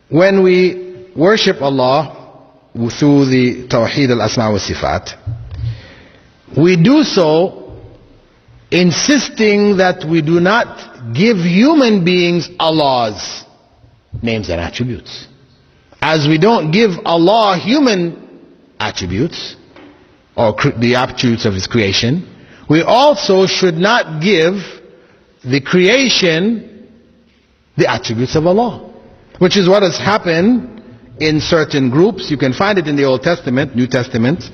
when we worship Allah through the Tawheed al-Asma wa Sifat, we do so insisting that we do not give human beings Allah's names and attributes. As we don't give Allah human attributes, or the attributes of His creation, we also should not give the creation the attributes of Allah, which is what has happened in certain groups. You can find it in the Old Testament, New Testament,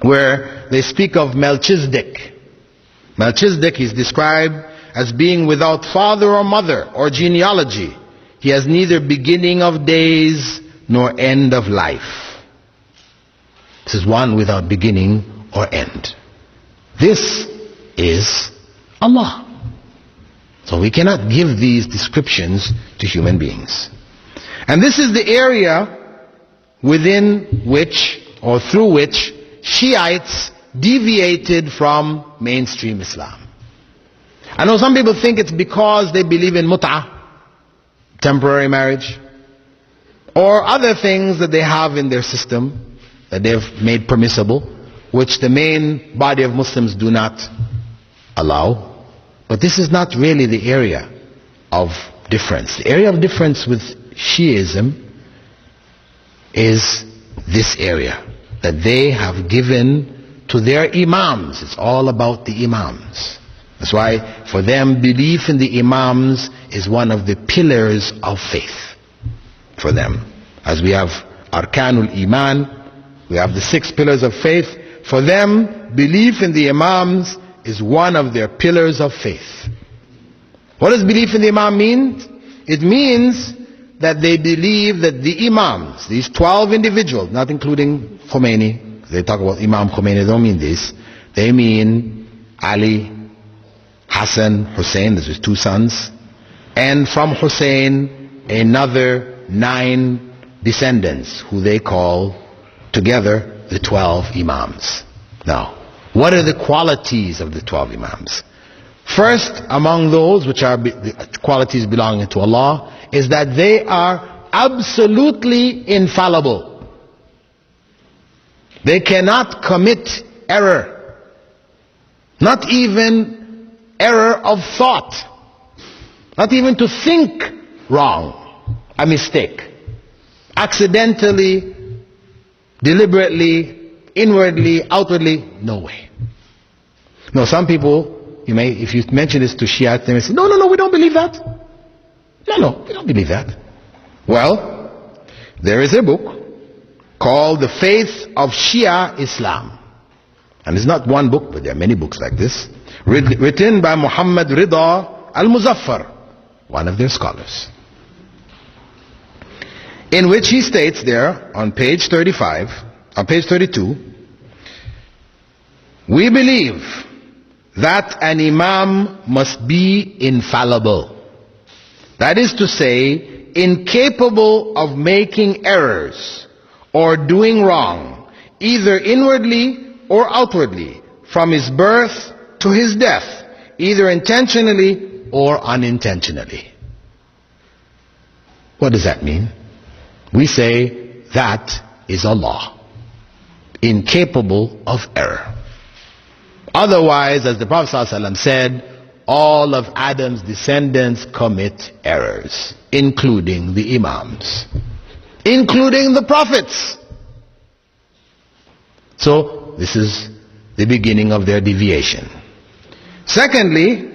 where they speak of Melchizedek. Melchizedek is described as being without father or mother or genealogy. He has neither beginning of days nor end of life. This is one without beginning or end. This is Allah. So we cannot give these descriptions to human beings. And this is the area within which, or through which, Shiites deviated from mainstream Islam. I know some people think it's because they believe in mut'ah, temporary marriage, or other things that they have in their system that they've made permissible, which the main body of Muslims do not allow. But this is not really the area of difference. The area of difference with Shiism is this area that they have given to their imams. It's all about the imams. That's why for them belief in the imams is one of the pillars of faith for them. As we have Arkanul Iman, we have the 6 pillars of faith. For them, belief in the imams is one of their pillars of faith. What does belief in the imam mean? It means that they believe that the imams, these 12 individuals, not including Khomeini, they talk about Imam Khomeini, they don't mean this. They mean Ali, Hassan, Hussein, this is 2 sons, and from Hussein another 9 descendants who they call together the 12 imams. Now, what are the qualities of the 12 imams? First, among those which are the qualities belonging to Allah, is that they are absolutely infallible. They cannot commit error, not even error of thought, not even to think wrong, a mistake, accidentally, deliberately, inwardly, outwardly, no way. No, some people, if you mention this to Shiites, they may say, no, we don't believe that. No, we don't believe that. Well, there is a book called The Faith of Shia Islam. And it's not one book, but there are many books like this, written by Muhammad Rida al-Muzaffar, one of their scholars, in which he states there on page 32, we believe that an imam must be infallible. That is to say, incapable of making errors or doing wrong, either inwardly or outwardly, from his birth to his death, either intentionally or unintentionally. What does that mean? We say that is Allah, incapable of error. Otherwise, as the Prophet ﷺ said, all of Adam's descendants commit errors, including the imams, including the prophets. So, this is the beginning of their deviation. Secondly,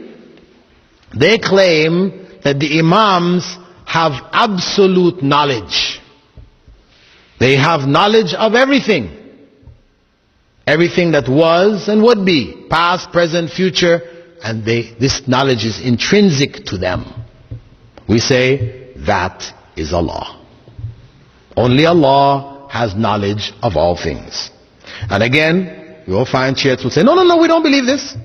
they claim that the imams have absolute knowledge. They have knowledge of everything. Everything that was and would be, past, present, future, and this knowledge is intrinsic to them. We say that is Allah. Only Allah has knowledge of all things. And again, you will find Shiites who say, no, we don't believe this.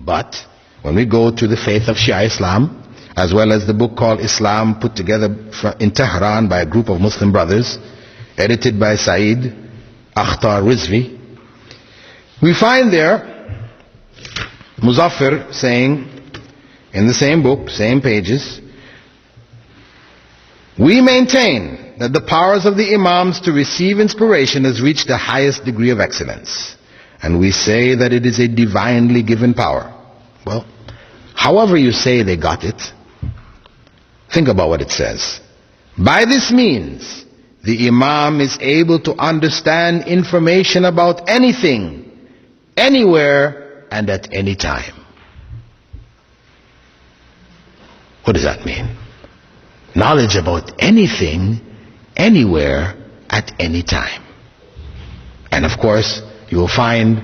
But when we go to the faith of Shia Islam, as well as the book called Islam, put together in Tehran by a group of Muslim brothers, edited by Saeed Akhtar Rizvi, we find there Muzaffar saying in the same book, same pages, We maintain that the powers of the Imams to receive inspiration has reached the highest degree of excellence. And we say that it is a divinely given power. Well, however you say they got it, think about what it says. By this means, the Imam is able to understand information about anything, anywhere, and at any time. What does that mean? Knowledge about anything, anywhere, at any time. And of course, you will find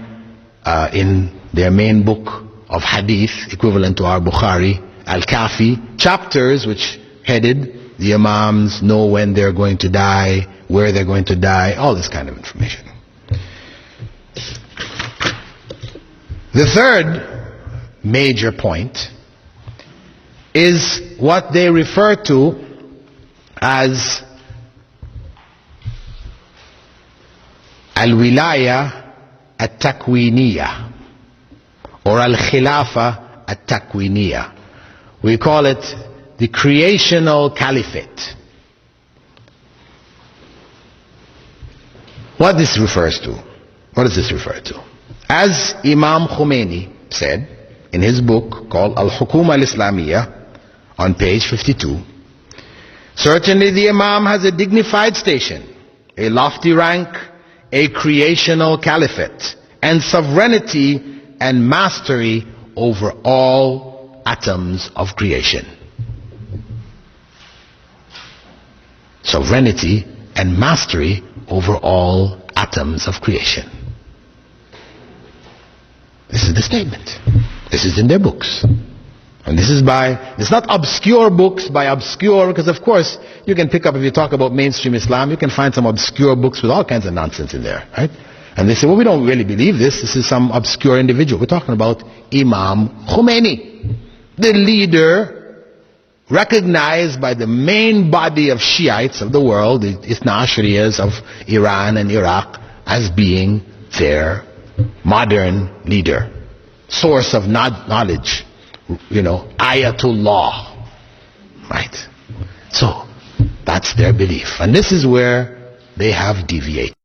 in their main book of hadith, equivalent to our Bukhari, Al-Kafi, chapters which headed, the Imams know when they're going to die, where they're going to die, all this kind of information. The third major point is what they refer to as Al-Wilaya At-Takwiniya or Al-Khilafa At-Takwiniya. We call it the creational caliphate. What this refers to? What does this refer to? As Imam Khomeini said in his book called Al-Hukuma Al-Islamiyya on page 52, certainly the Imam has a dignified station, a lofty rank, a creational caliphate, and sovereignty and mastery over all atoms of creation. Sovereignty and mastery over all atoms of creation. This is the statement. This is in their books. And this is it's not obscure books by obscure, because of course you can pick up, if you talk about mainstream Islam, you can find some obscure books with all kinds of nonsense in there, right? And they say, well, we don't really believe this. This is some obscure individual. We're talking about Imam Khomeini, the leader recognized by the main body of Shiites of the world, the Ithna Ashriyas of Iran and Iraq, as being their modern leader, source of knowledge, Ayatullah, right? So that's their belief, and this is where they have deviated.